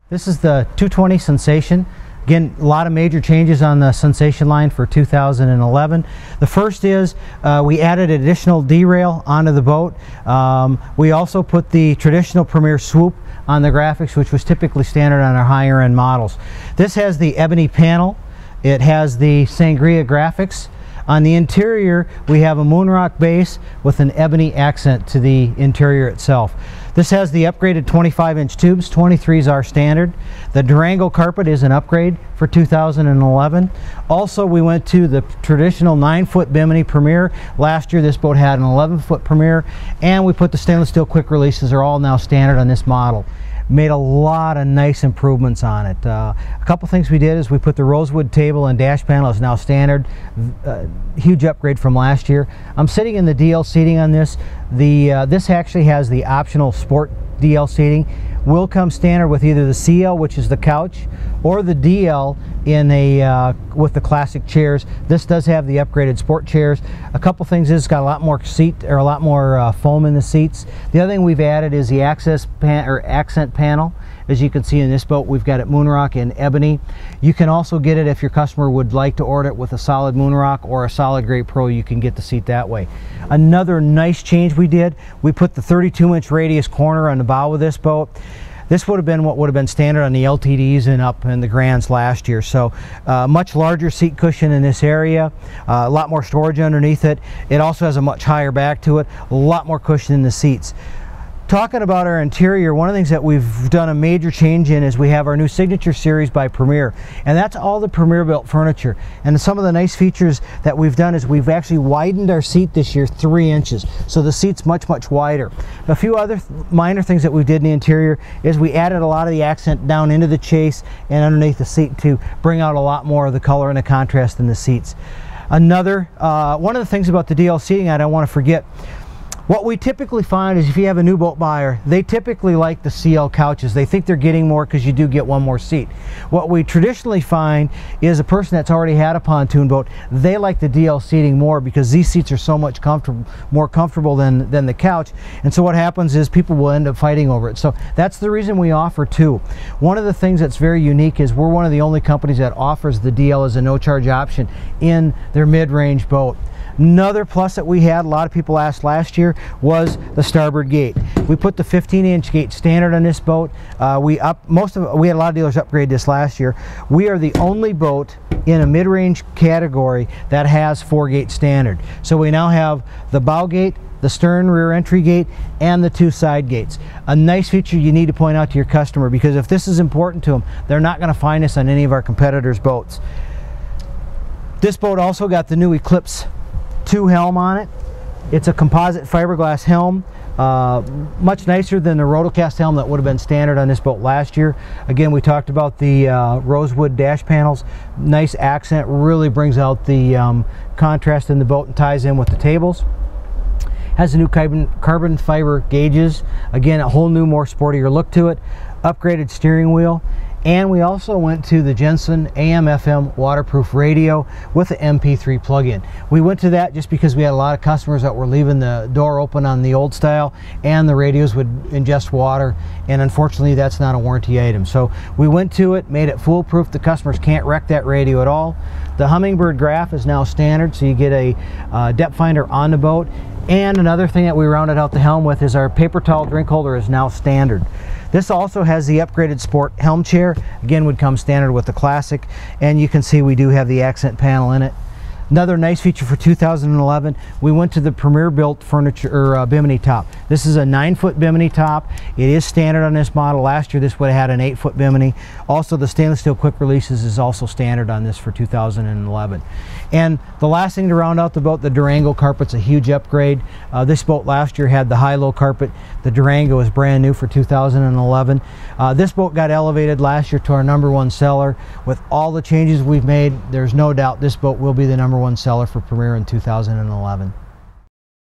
This is the 220 Sunsation. Again, a lot of major changes on the Sunsation line for 2011. The first is we added additional D-rail onto the boat. We also put the traditional Premier swoop on the graphics, which was typically standard on our higher end models. This has the ebony panel. It has the sangria graphics. On the interior, we have a moonrock base with an ebony accent to the interior itself. This has the upgraded 25-inch tubes. 23s are standard. The Durango carpet is an upgrade for 2011. Also, we went to the traditional 9-foot Bimini Premier. Last year, this boat had an 11-foot Premier, and we put the stainless steel quick releases. Are all now standard on this model. Made a lot of nice improvements on it. A couple things we did is we put the rosewood table and dash panel is now standard. Huge upgrade from last year. I'm sitting in the DL seating on this. This actually has the optional sport DL seating. Will come standard with either the CL, which is the couch, or the DL in with the classic chairs. This does have the upgraded sport chairs. A couple things is it's got a lot more a lot more foam in the seats. The other thing we've added is the accent panel. As you can see in this boat, we've got it moonrock and ebony. You can also get it if your customer would like to order it with a solid moonrock or a solid gray pro. You can get the seat that way. Another nice change we did, we put the 32-inch radius corner on the bow of this boat. This would have been what would have been standard on the LTDs and up in the Grands last year. So much larger seat cushion in this area, a lot more storage underneath it. It also has a much higher back to it, a lot more cushion in the seats. Talking about our interior, one of the things that we've done a major change in is we have our new Signature Series by Premier, and that's all the Premier built furniture. And some of the nice features that we've done is we've actually widened our seat this year 3 inches, so the seat's much wider. A few other minor things that we did in the interior is we added a lot of the accent down into the chase and underneath the seat to bring out a lot more of the color and the contrast in the seats. Another one of the things about the DL seating I don't want to forget, what we typically find is if you have a new boat buyer, they typically like the CL couches. They think they're getting more because you do get one more seat. What we traditionally find is a person that's already had a pontoon boat, they like the DL seating more because these seats are so much more comfortable than the couch. And so what happens is people will end up fighting over it. So that's the reason we offer two. One of the things that's very unique is we're one of the only companies that offers the DL as a no-charge option in their mid-range boat. Another plus that we had, a lot of people asked last year, was the starboard gate. We put the 15-inch gate standard on this boat. We had a lot of dealers upgrade this last year. We are the only boat in a mid-range category that has 4-gate standard. So we now have the bow gate, the stern rear entry gate, and the 2 side gates. A nice feature you need to point out to your customer, because if this is important to them, they're not going to find this on any of our competitors' boats. This boat also got the new Eclipse 2 helm on it. It's a composite fiberglass helm, much nicer than the rotocast helm that would have been standard on this boat last year. Again, we talked about the rosewood dash panels. Nice accent, really brings out the contrast in the boat and ties in with the tables. Has a new carbon fiber gauges. Again, a whole new, more sportier look to it. Upgraded steering wheel. And we also went to the Jensen AM/FM waterproof radio with the MP3 plug-in. We went to that just because we had a lot of customers that were leaving the door open on the old style, and the radios would ingest water, and unfortunately that's not a warranty item. So we went to it, made it foolproof. The customers can't wreck that radio at all. The Humminbird graph is now standard, so you get a depth finder on the boat. And another thing that we rounded out the helm with is our paper towel drink holder is now standard. This also has the upgraded sport helm chair. Again, would come standard with the classic, and you can see we do have the accent panel in it. Another nice feature for 2011, we went to the Premier built furniture or Bimini top. This is a 9-foot Bimini top. It is standard on this model. Last year this would have had an 8-foot Bimini. Also, the stainless steel quick releases is also standard on this for 2011. And the last thing to round out the boat, the Durango carpet's a huge upgrade. This boat last year had the high-low carpet. The Durango is brand new for 2011. This boat got elevated last year to our #1 seller. With all the changes we've made, there's no doubt this boat will be the #1 seller for Premier in 2011.